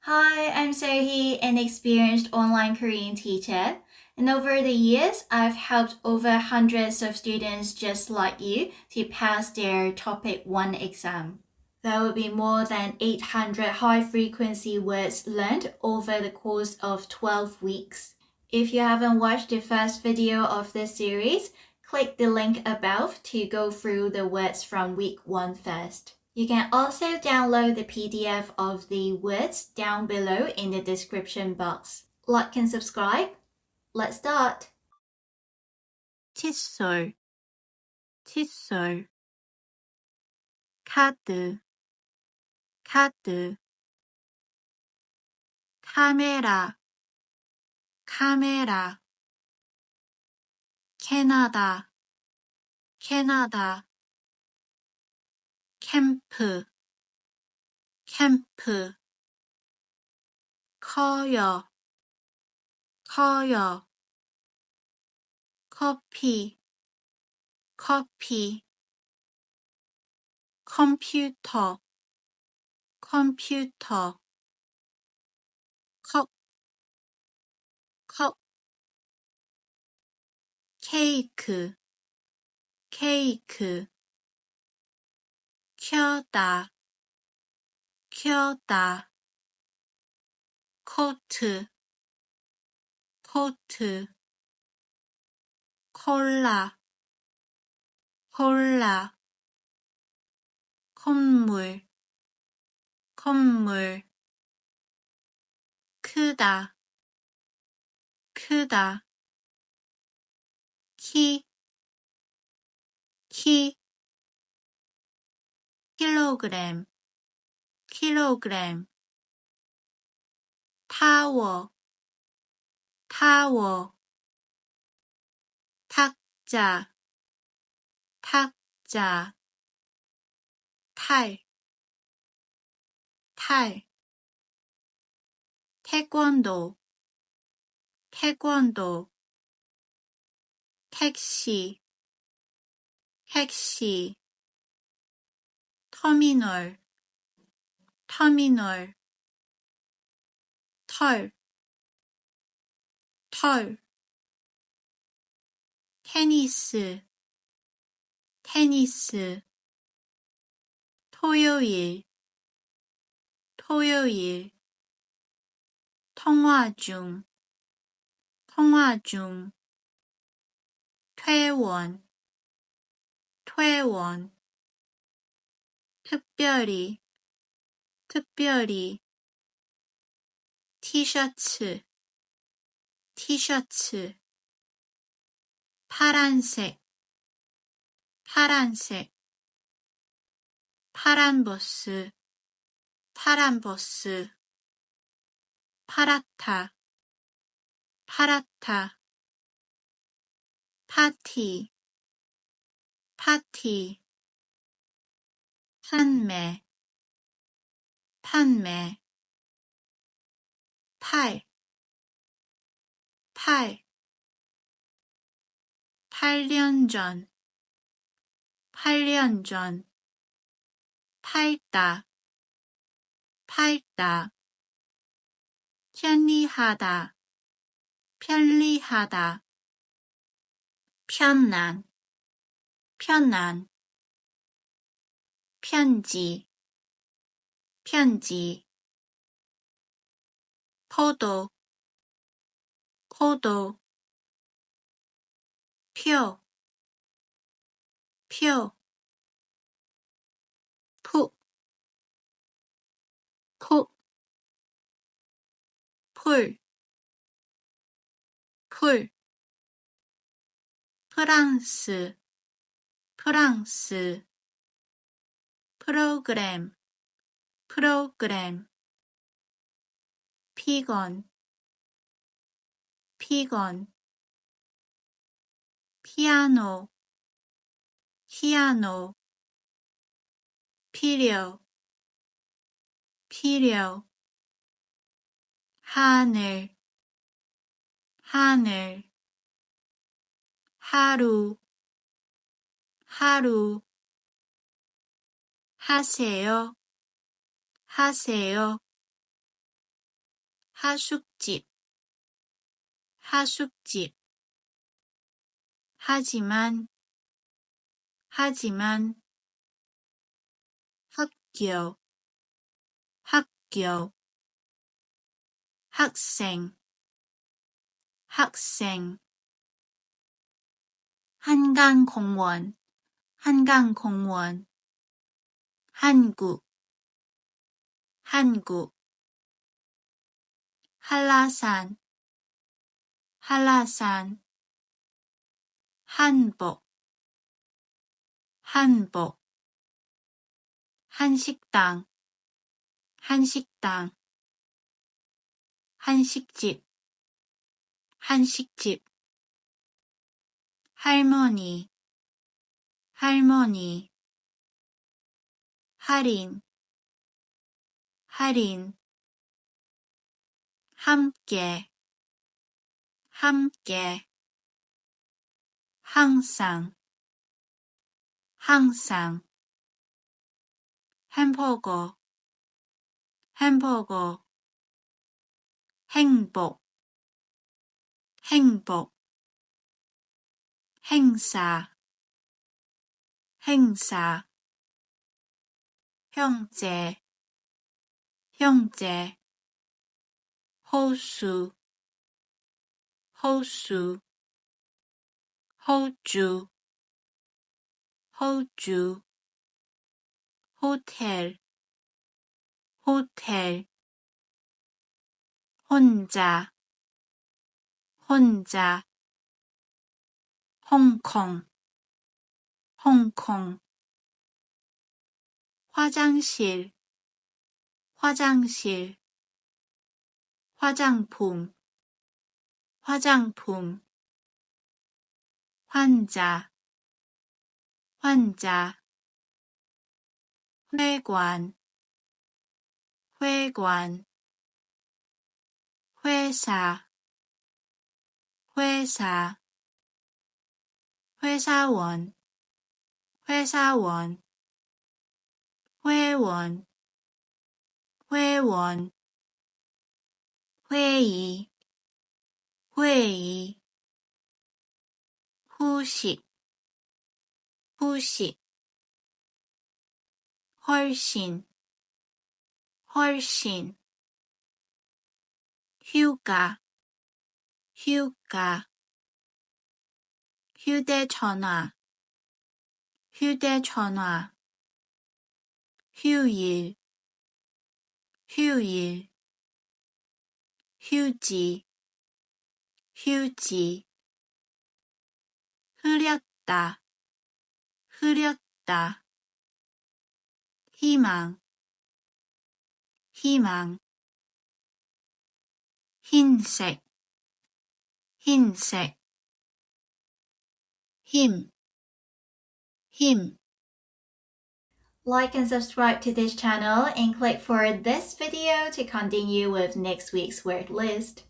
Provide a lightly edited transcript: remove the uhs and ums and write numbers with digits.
Hi, I'm Sohee, an experienced online Korean teacher. And over the years, I've helped over hundreds of students just like you to pass their Topic 1 exam. There will be more than 800 high frequency words learned over the course of 12 weeks. If you haven't watched the first video of this series, click the link above to go through the words from week 1 first. You can also download the PDF of the words down below in the description box. Like and subscribe. Let's start. 칫솔, 칫솔, 카드, 카드, 카메라, 카메라, 캐나다, 캐나다, 캠프, 캠프, 커요, 커요, 커피, 커피, 컴퓨터, 컴퓨터, 컵, 컵, 케이크, 케이크, 켜다, 켜다, 코트, 코트, 콜라, 콜라, 콧물, 콧물, 크다, 크다, 키, 키, 킬로그램, 킬로그램, 타워, 타워, 탁자, 탁자, 탈, 탈, 태권도, 태권도, 택시, 택시, 터미널, 터미널, 털, 털, 테니스, 테니스, 토요일, 토요일, 통화 중, 통화 중, 퇴원, 퇴원, 특별히, 특별히, 티셔츠, 티셔츠, 파란색, 파란색, 파란 버스, 파란 버스, 파랗다, 파랗다, 파티, 파티, 판매, 판매, 팔, 팔, 8년 전, 8년 전, 팔다, 팔다, 편리하다, 편리하다, 편안, 편안, 편지, 편지, 포도, 포도, 표, 표, 푸, 푸, 풀, 풀, 프랑스, 프랑스, 프로그램, 프로그램, 피건, 피건, 피아노, 피아노, 필요, 필요, 하늘, 하늘, 하루, 하루, 하세요, 하세요, 하숙집, 하숙집. 하지만, 하지만. 학교, 학교. 학생, 학생. 한강공원, 한강공원. 한국, 한국. 한라산, 한라산. 한복, 한복. 한식당, 한식당. 한식집, 한식집. 할머니, 할머니. 할인, 할인. 함께, 함께. 항상, 항상. 햄버거, 햄버거. 행복, 행복. 행사, 행사. 형제, 형제. 호수, 호수. 호주, 호주. 호텔, 호텔. 혼자, 혼자. 홍콩, 홍콩. 화장실, 화장실. 화장품, 화장품. 환자, 환자. 회관, 회관. 회사, 회사. 회사원, 회사원. 회원, 회원. 회의, 회의. 후식, 후식. 훨씬, 훨씬. 휴가, 휴가. 휴대전화, 휴대전화. 휴일, 휴일. 휴지, 휴지. 흐렸다, 흐렸다. 희망, 희망. 흰색, 흰색. 힘, 힘. Like and subscribe to this channel and click for this video to continue with next week's word list.